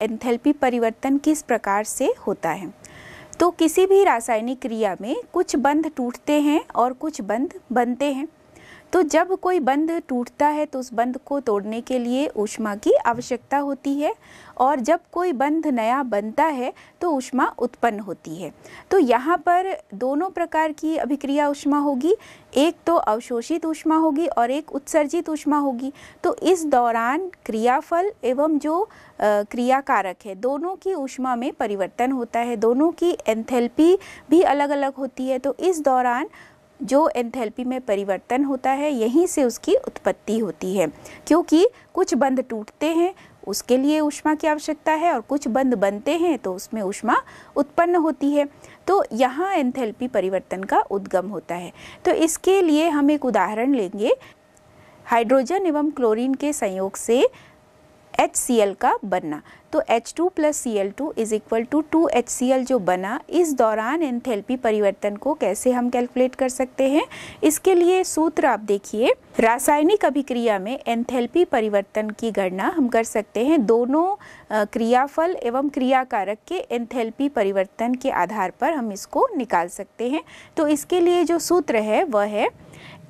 Enthalpy परिवर्तन किस प्रकार से होता है। तो किसी भी रासायनिक क्रिया में कुछ बंध टूटते हैं और कुछ बंध बनते हैं। तो जब कोई बंध टूटता है तो उस बंध को तोड़ने के लिए ऊष्मा की आवश्यकता होती है, और जब कोई बंध नया बनता है तो ऊष्मा उत्पन्न होती है। तो यहाँ पर दोनों प्रकार की अभिक्रिया ऊष्मा होगी, एक तो अवशोषित ऊष्मा होगी और एक उत्सर्जित ऊष्मा होगी। तो इस दौरान क्रियाफल एवं जो क्रिया कारक है दोनों की ऊष्मा में परिवर्तन होता है, दोनों की एंथैल्पी भी अलग अलग होती है। तो इस दौरान जो एंथैल्पी में परिवर्तन होता है यहीं से उसकी उत्पत्ति होती है, क्योंकि कुछ बंध टूटते हैं उसके लिए ऊष्मा की आवश्यकता है और कुछ बंध बनते हैं तो उसमें ऊष्मा उत्पन्न होती है। तो यहाँ एंथैल्पी परिवर्तन का उद्गम होता है। तो इसके लिए हम एक उदाहरण लेंगे, हाइड्रोजन एवं क्लोरीन के संयोग से HCl का बनना। तो H2 + Cl2 = 2HCl जो बना, इस दौरान एंथैल्पी परिवर्तन को कैसे हम कैलकुलेट कर सकते हैं। इसके लिए सूत्र आप देखिए, रासायनिक अभिक्रिया में एंथैल्पी परिवर्तन की गणना हम कर सकते हैं दोनों क्रियाफल एवं क्रियाकारक के एंथैल्पी परिवर्तन के आधार पर हम इसको निकाल सकते हैं। तो इसके लिए जो सूत्र है वह है,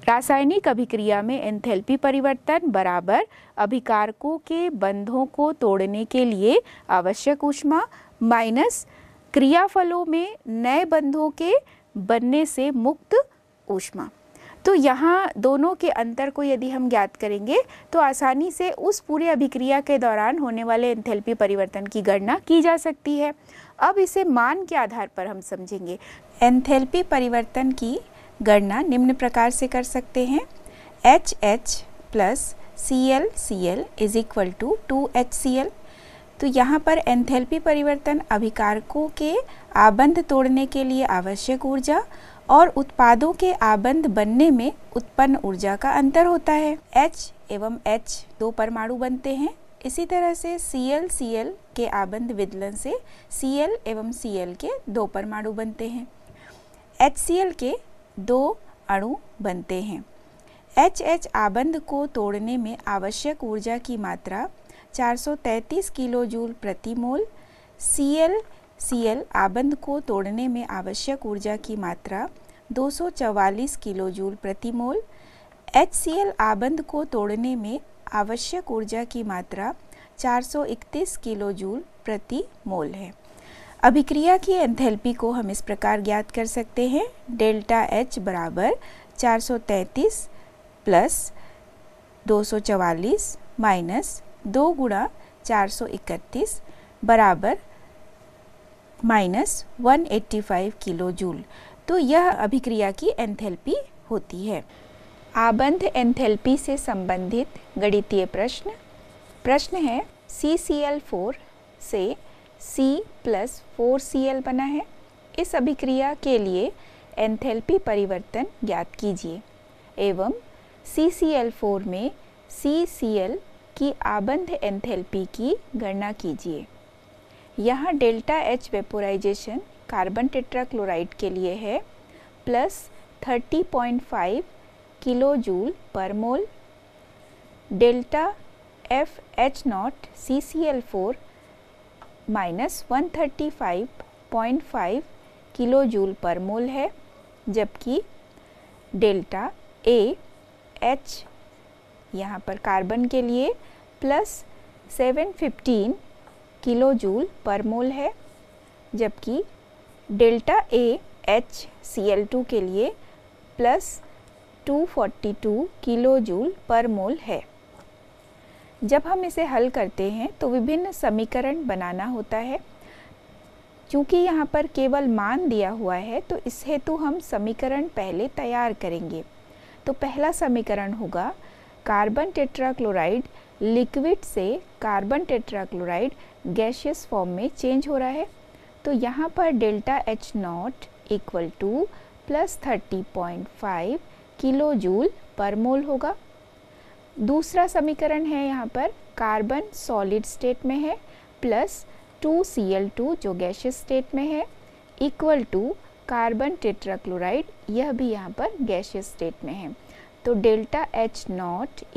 रासायनिक अभिक्रिया में एंथैल्पी परिवर्तन बराबर अभिकारकों के बंधों को तोड़ने के लिए आवश्यक ऊष्मा माइनस क्रियाफलों में नए बंधों के बनने से मुक्त ऊष्मा। तो यहाँ दोनों के अंतर को यदि हम ज्ञात करेंगे तो आसानी से उस पूरे अभिक्रिया के दौरान होने वाले एंथैल्पी परिवर्तन की गणना की जा सकती है। अब इसे मान के आधार पर हम समझेंगे। एंथैल्पी परिवर्तन की गणना निम्न प्रकार से कर सकते हैं, HH + ClCl = 2HCl। तो यहाँ पर एंथैल्पी परिवर्तन अभिकारकों के आबंध तोड़ने के लिए आवश्यक ऊर्जा और उत्पादों के आबंध बनने में उत्पन्न ऊर्जा का अंतर होता है। H एवं H दो परमाणु बनते हैं, इसी तरह से ClCl के आबंध विदलन से Cl एवं Cl के दो परमाणु बनते हैं। HCl के दो अणु बनते हैं। HH आबंध को तोड़ने में आवश्यक ऊर्जा की मात्रा 433 किलोजूल प्रति मोल, ClCl आबंध को तोड़ने में आवश्यक ऊर्जा की मात्रा 244 किलोजूल प्रति मोल, HCl आबंध को तोड़ने में आवश्यक ऊर्जा की मात्रा 431 किलोजूल प्रति मोल है। अभिक्रिया की एंथैल्पी को हम इस प्रकार ज्ञात कर सकते हैं, ΔH बराबर 433 + 244 माइनस 2 × 431 बराबर -185 किलोजूल। तो यह अभिक्रिया की एंथैल्पी होती है। आबंध एंथैल्पी से संबंधित गणितीय प्रश्न है, CCl4 से C + 4Cl बना है। इस अभिक्रिया के लिए एंथैल्पी परिवर्तन ज्ञात कीजिए एवं CCl4 में CCl की आबंध एंथैल्पी की गणना कीजिए। यहाँ ΔH वेपोराइजेशन कार्बन टेट्राक्लोराइड के लिए है +30.5 किलोजूल पर मोल, ΔFH0 CCl4 -135.5 किलोजूल पर मोल है, जबकि ΔAH यहाँ पर कार्बन के लिए +715 किलोजूल पर मोल है, जबकि ΔAHCl2 के लिए +242 किलोजूल पर मोल है। जब हम इसे हल करते हैं तो विभिन्न समीकरण बनाना होता है। चूँकि यहाँ पर केवल मान दिया हुआ है तो इस हेतु हम समीकरण पहले तैयार करेंगे। तो पहला समीकरण होगा, कार्बन टेट्राक्लोराइड लिक्विड से कार्बन टेट्राक्लोराइड गैसियस फॉर्म में चेंज हो रहा है। तो यहाँ पर ΔH0 = +30.5 किलोजूल पर मोल होगा। दूसरा समीकरण है, यहाँ पर कार्बन सॉलिड स्टेट में है +2Cl2 जो गैसियस स्टेट में है इक्वल टू कार्बन टेट्राक्लोराइड, यह भी यहाँ पर गैसियस स्टेट में है। तो ΔH0 =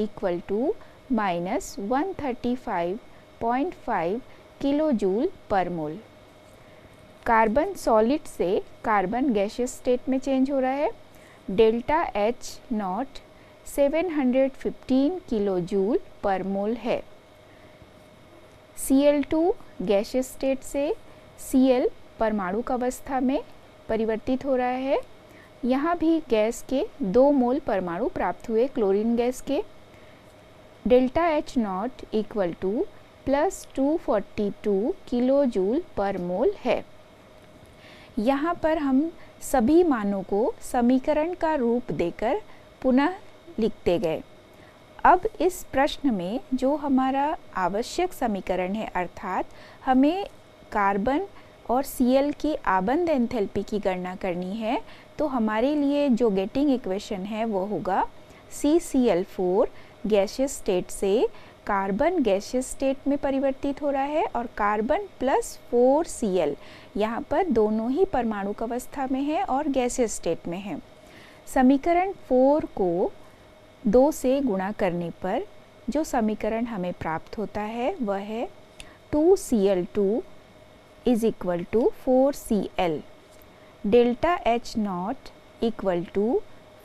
-135.5 kilo joule per mole. Carbon solid से कार्बन गैसियस स्टेट में चेंज हो रहा है। Delta H naught 715 kilo joule per mole है। Cl2 गैसियस स्टेट से Cl परमाणु अवस्था में परिवर्तित हो रहा है। यहाँ भी गैस के 2 मोल परमाणु प्राप्त हुए क्लोरीन गैस के। Delta H naught equal to plus 242 kilo joule per mole है। यहाँ पर हम सभी मानों को समीकरण का रूप देकर पुनः लिखते गए। अब इस प्रश्न में जो हमारा आवश्यक समीकरण है, अर्थात हमें कार्बन और Cl की आबंध एंथैल्पी की गणना करनी है, तो हमारे लिए जो गेटिंग इक्वेशन है वो होगा CCl4 गैसियस स्टेट से कार्बन गैसियस स्टेट में परिवर्तित हो रहा है और कार्बन प्लस 4Cl यहाँ पर दोनों ही परमाणु अवस्था में है और गैसियस स्टेट में है। समीकरण 4 को 2 से गुणा करने पर जो समीकरण हमें प्राप्त होता है वह है 2Cl2 is equal to 4Cl। Delta H naught equal to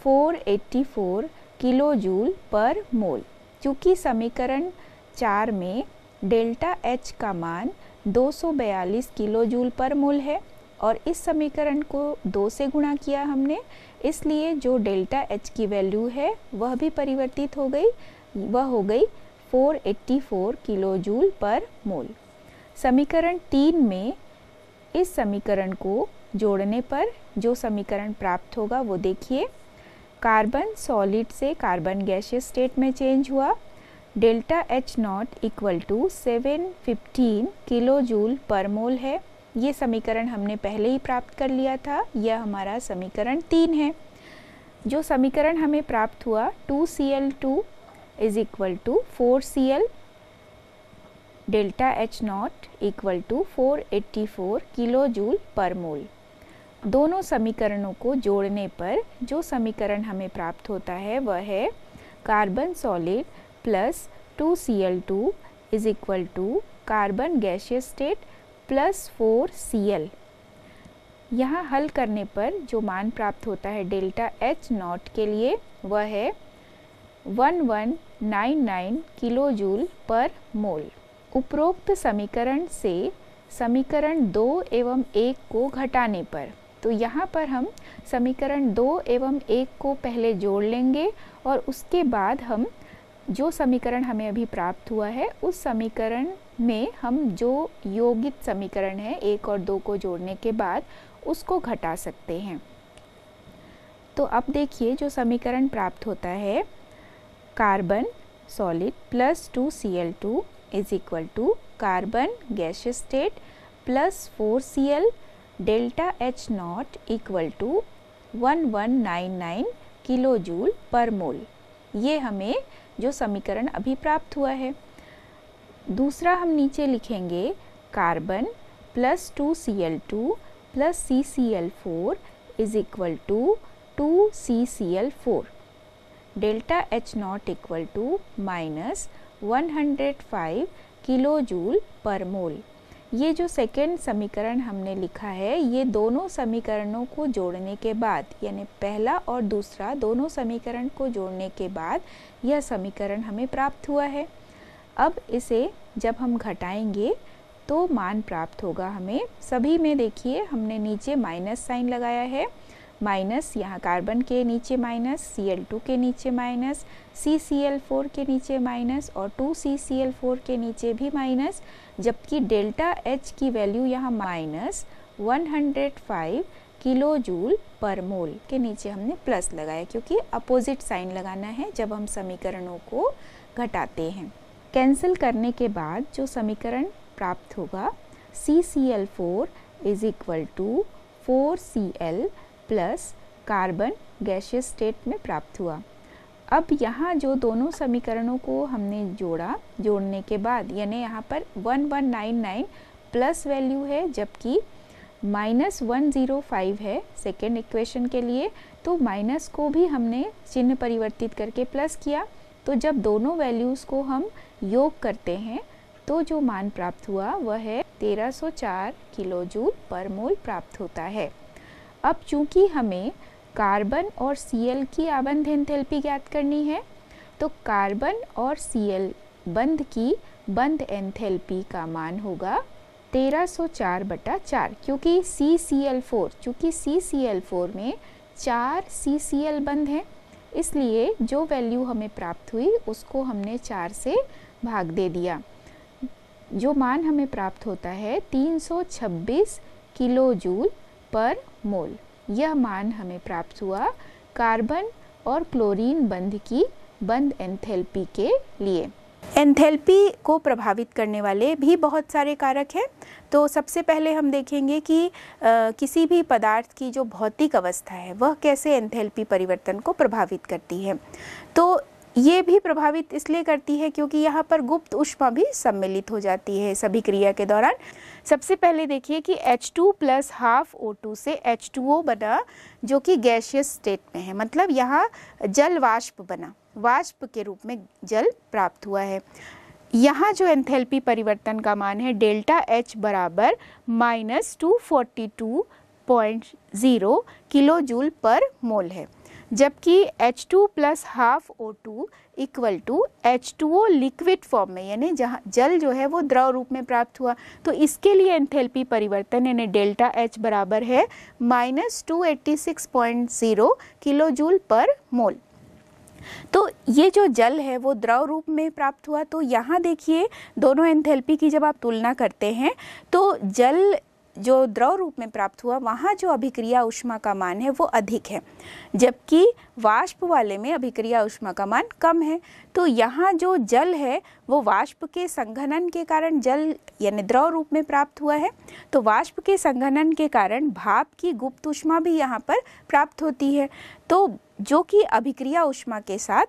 484 kilo joule per mole. क्योंकि समीकरण 4 में डेल्टा एच का मान 242 किलो जूल पर मोल है और इस समीकरण को 2 से गुणा किया हमने, इसलिए जो डेल्टा एच की वैल्यू है वह भी परिवर्तित हो गई, वह हो गई 484 किलो जूल पर मोल। समीकरण 3 में इस समीकरण को जोड़ने पर जो समीकरण प्राप्त होगा वो देखिए। कार्बन सॉलिड से कार्बन गैसियस स्टेट में चेंज हुआ। Delta H naught equal to 715 kilo joule per mole है। ये समीकरण हमने पहले ही प्राप्त कर लिया था, यह हमारा समीकरण 3 है। जो समीकरण हमें प्राप्त हुआ 2Cl2 is equal to 4Cl, delta H naught equal to 484 kilo joule per mole. दोनों समीकरणों को जोड़ने पर जो समीकरण हमें प्राप्त होता है वह है carbon solid plus 2Cl2 is equal to carbon gaseous state plus 4Cl। यहाँ हल करने पर जो मान प्राप्त होता है डेल्टा एच नॉट के लिए वह है 1199 किलो जूल पर मोल। उपरोक्त समीकरण से समीकरण 2 एवं 1 को घटाने पर, तो यहाँ पर हम समीकरण 2 एवं 1 को पहले जोड़ लेंगे और उसके बाद हम जो समीकरण हमें अभी प्राप्त हुआ है उस समीकरण में हम जो योगित समीकरण है 1 और 2 को जोड़ने के बाद उसको घटा सकते हैं। तो अब देखिए जो समीकरण प्राप्त होता है carbon solid plus 2Cl2 is equal to carbon gaseous state plus 4Cl, delta H naught equal to 1199 kilo joule per mole. ये हमें जो समीकरण अभी प्राप्त हुआ है। दूसरा हम नीचे लिखेंगे carbon plus 2Cl2 plus CCl4 is equal to 2CCl4, delta H naught equal to minus 105 kilo joule per mole. ये जो सेकेंड समीकरण हमने लिखा है ये दोनों समीकरणों को जोड़ने के बाद, यानी पहला और दूसरा दोनों समीकरण को जोड़ने के बाद यह समीकरण हमें प्राप्त हुआ है। अब इसे जब हम घटाएंगे तो मान प्राप्त होगा हमें। सभी में देखिए हमने नीचे माइनस साइन लगाया है, माइनस यहाँ कार्बन के नीचे माइनस, Cl2 के नीचे माइनस, CCl4 के नीचे माइनस और 2CCl4 के नीचे भी माइनस, जबकि डेल्टा H की वैल्यू यहाँ माइनस 105 किलो जूल पर मोल के नीचे हमने प्लस लगाया क्योंकि अपोजिट साइन लगाना है जब हम समीकरणों को घटाते हैं। कैंसिल करने के बाद जो समीकरण प्राप्त होगा CCl4 is equal to 4Cl plus carbon gaseous state में प्राप्त हुआ। अब यहाँ जो दोनों समीकरणों को हमने जोड़ा, जोड़ने के बाद यानी यहाँ पर 1199 प्लस वैल्यू है जबकि माइनस 105 है सेकेंड इक्वेशन के लिए, तो माइनस को भी हमने चिन्ह परिवर्तित करके प्लस किया। तो जब दोनों वैल्यूज़ को हम योग करते हैं तो जो मान प्राप्त हुआ वह है 1304 किलोजूल पर मोल प्राप्त होता है। अब चूंकि हमें कार्बन और Cl की आबंध एंथैल्पी ज्ञात करनी है, तो कार्बन और Cl बंध की बंध एंथैल्पी का मान होगा 1304/4, क्योंकि CCl4 में 4 CCl बंध हैं, इसलिए जो वैल्यू हमें प्राप्त हुई उसको हमने 4 से भाग दे दिया। जो मान हमें प्राप्त होता है 326 किलोजूल पर मोल। यह मान हमें प्राप्त हुआ कार्बन और क्लोरीन बंध की बंध एंथैल्पी के लिए। एंथैल्पी को प्रभावित करने वाले भी बहुत सारे कारक हैं। तो सबसे पहले हम देखेंगे कि किसी भी पदार्थ की जो भौतिक अवस्था है वह कैसे एंथैल्पी परिवर्तन को प्रभावित करती है। तो ये भी प्रभावित इसलिए करती है क्योंकि यहाँ पर गुप्त ऊष्मा भी सम्मिलित हो जाती है सभी क्रिया के दौरान। सबसे पहले देखिए कि H2 + हाफ O2 से H2O बना, जो कि गैसियस स्टेट में है, मतलब यहाँ जल वाष्प बना, वाष्प के रूप में जल प्राप्त हुआ है। यहाँ जो एंथैल्पी परिवर्तन का मान है डेल्टा H बराबर -242.0 किलोजूल पर मोल है, जबकि H2 + half O2 = H2O liquid form में, यानी जहाँ जल जो है वो द्रव रूप में प्राप्त हुआ, तो इसके लिए एंथैल्पी परिवर्तन यानी डेल्टा H बराबर है -286.0 किलोजूल पर मोल। तो ये जो जल है वो द्रव रूप में प्राप्त हुआ। तो यहाँ देखिए दोनों एंथैल्पी की जब आप तुलना करते हैं तो जल जो द्रव रूप में प्राप्त हुआ वहाँ जो अभिक्रिया ऊष्मा का मान है वो अधिक है, जबकि वाष्प वाले में अभिक्रिया ऊष्मा का मान कम है। तो यहाँ जो जल है वो वाष्प के संघनन के कारण जल यानी द्रव रूप में प्राप्त हुआ है। तो वाष्प के संघनन के कारण भाप की गुप्त ऊष्मा भी यहाँ पर प्राप्त होती है, तो जो कि अभिक्रिया ऊष्मा के साथ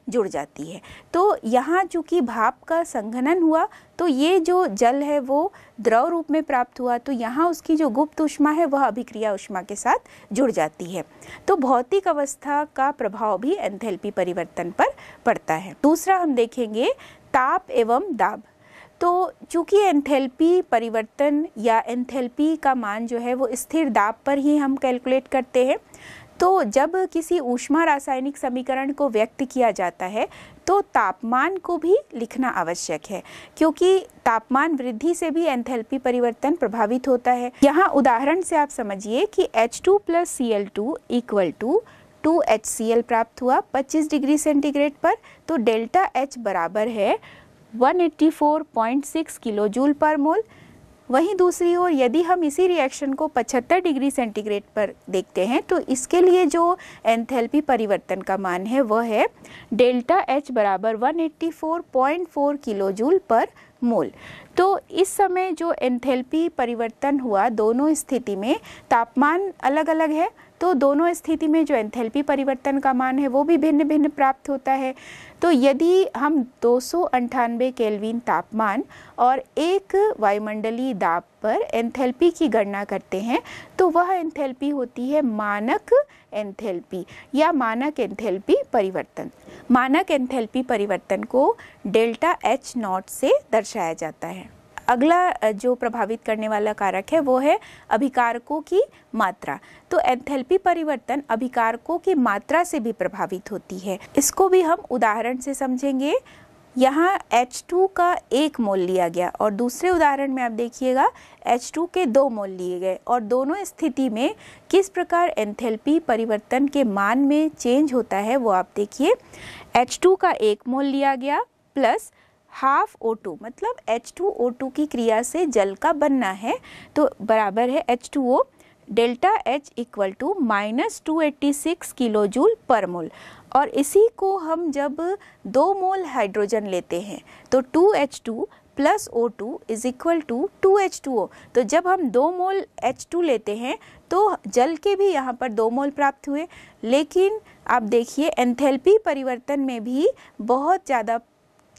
जुड़ जाती है। तो यहाँ चूँकि भाप का संघनन हुआ तो ये जो जल है वो द्रव रूप में प्राप्त हुआ, तो यहाँ उसकी जो गुप्त ऊष्मा है वह अभिक्रिया ऊष्मा के साथ जुड़ जाती है। तो भौतिक अवस्था का प्रभाव भी एंथैल्पी परिवर्तन पर पड़ता है। दूसरा हम देखेंगे ताप एवं दाब। तो चूँकि एंथैल्पी परिवर्तन या एंथैल्पी का मान जो है वो स्थिर दाब पर ही हम कैलकुलेट करते हैं, तो जब किसी ऊष्मा रासायनिक समीकरण को व्यक्त किया जाता है तो तापमान को भी लिखना आवश्यक है, क्योंकि तापमान वृद्धि से भी एंथैल्पी परिवर्तन प्रभावित होता है। यहाँ उदाहरण से आप समझिए कि H2 + Cl2 = 2HCl प्राप्त हुआ 25 डिग्री सेंटीग्रेड पर, तो डेल्टा H बराबर है 184.6 किलोजूल पर मोल। वहीं दूसरी ओर यदि हम इसी रिएक्शन को 75 डिग्री सेंटीग्रेड पर देखते हैं तो इसके लिए जो एंथैल्पी परिवर्तन का मान है वह है डेल्टा H बराबर 184.4 किलोजूल पर मोल। तो इस समय जो एंथैल्पी परिवर्तन हुआ दोनों स्थिति में तापमान अलग अलग है, तो दोनों स्थिति में जो एंथैल्पी परिवर्तन का मान है वो भी भिन्न भिन्न प्राप्त होता है। तो यदि हम 298 केल्विन तापमान और 1 वायुमंडलीय दाब पर एंथैल्पी की गणना करते हैं तो वह एंथैल्पी होती है मानक एंथैल्पी या मानक एंथैल्पी परिवर्तन। मानक एंथैल्पी परिवर्तन को डेल्टा H0 से दर्शाया जाता है। अगला जो प्रभावित करने वाला कारक है वो है अभिकारकों की मात्रा। तो एंथैल्पी परिवर्तन अभिकारकों की मात्रा से भी प्रभावित होती है। इसको भी हम उदाहरण से समझेंगे। यहाँ H2 का 1 मोल लिया गया और दूसरे उदाहरण में आप देखिएगा H2 के 2 मोल लिए गए, और दोनों स्थिति में किस प्रकार एंथैल्पी परिवर्तन के मान में चेंज होता है वो आप देखिए। H2 का 1 मोल लिया गया प्लस हाफ O2, मतलब H2O2 की क्रिया से जल का बनना है, तो बराबर है H2O डेल्टा H = -286 किलोजूल पर मोल। और इसी को हम जब 2 मोल हाइड्रोजन लेते हैं तो 2H2 + O2 = 2H2O। तो जब हम 2 मोल H2 लेते हैं तो जल के भी यहाँ पर 2 मोल प्राप्त हुए, लेकिन आप देखिए एंथैल्पी परिवर्तन में भी बहुत ज़्यादा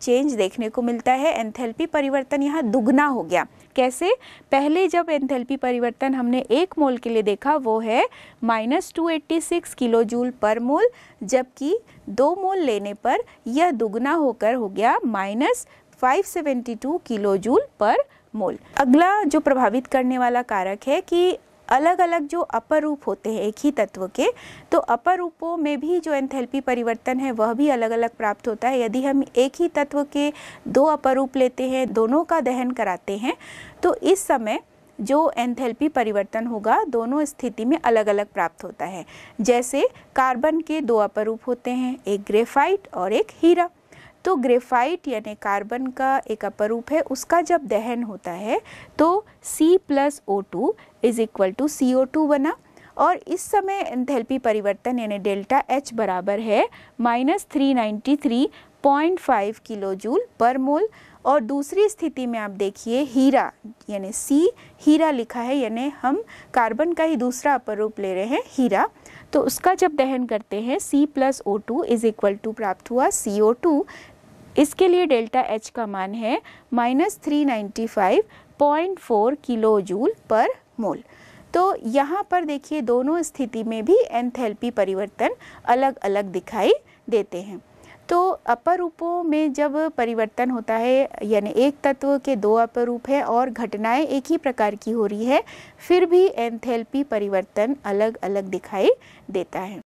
चेंज देखने को मिलता है। एंथैल्पी परिवर्तन यहाँ दुगना हो गया। कैसे? पहले जब एंथैल्पी परिवर्तन हमने 1 मोल के लिए देखा वो है -286 किलोजूल पर मोल, जबकि 2 मोल लेने पर यह दुगना होकर हो गया 572 किलोजूल पर मोल। अगला जो प्रभावित करने वाला कारक है कि अलग अलग जो अपर रूप होते हैं एक ही तत्व के, तो अपर रूपों में भी जो एंथैल्पी परिवर्तन है वह भी अलग अलग प्राप्त होता है। यदि हम एक ही तत्व के दो अपर रूप लेते हैं, दोनों का दहन कराते हैं, तो इस समय जो एंथैल्पी परिवर्तन होगा दोनों स्थिति में अलग अलग प्राप्त होता है। जैसे कार्बन के दो अपर रूप होते हैं, एक ग्रेफाइट और एक हीरा। तो ग्रेफाइट यानी कार्बन का एक अपर रूप है, उसका जब दहन होता है तो C+O2 is equal to CO2 बना, और इस समय एंथैल्पी परिवर्तन यानी डेल्टा H बराबर है -393.5 किलोजूल पर मोल। और दूसरी स्थिति में आप देखिए हीरा यानी C हीरा लिखा है, यानी हम कार्बन का ही दूसरा अपर रूप ले रहे हैं हीरा, तो उसका जब दहन करते हैं C+O2 इज इक्वल टू प्राप्त हुआ CO2। इसके लिए डेल्टा H का मान है -395.4 किलोजूल पर मोल। तो यहाँ पर देखिए दोनों स्थिति में भी एंथैल्पी परिवर्तन अलग अलग दिखाई देते हैं। तो अपर रूपों में जब परिवर्तन होता है यानी एक तत्व के दो अपर रूप है और घटनाएं एक ही प्रकार की हो रही है, फिर भी एंथैल्पी परिवर्तन अलग अलग दिखाई देता है।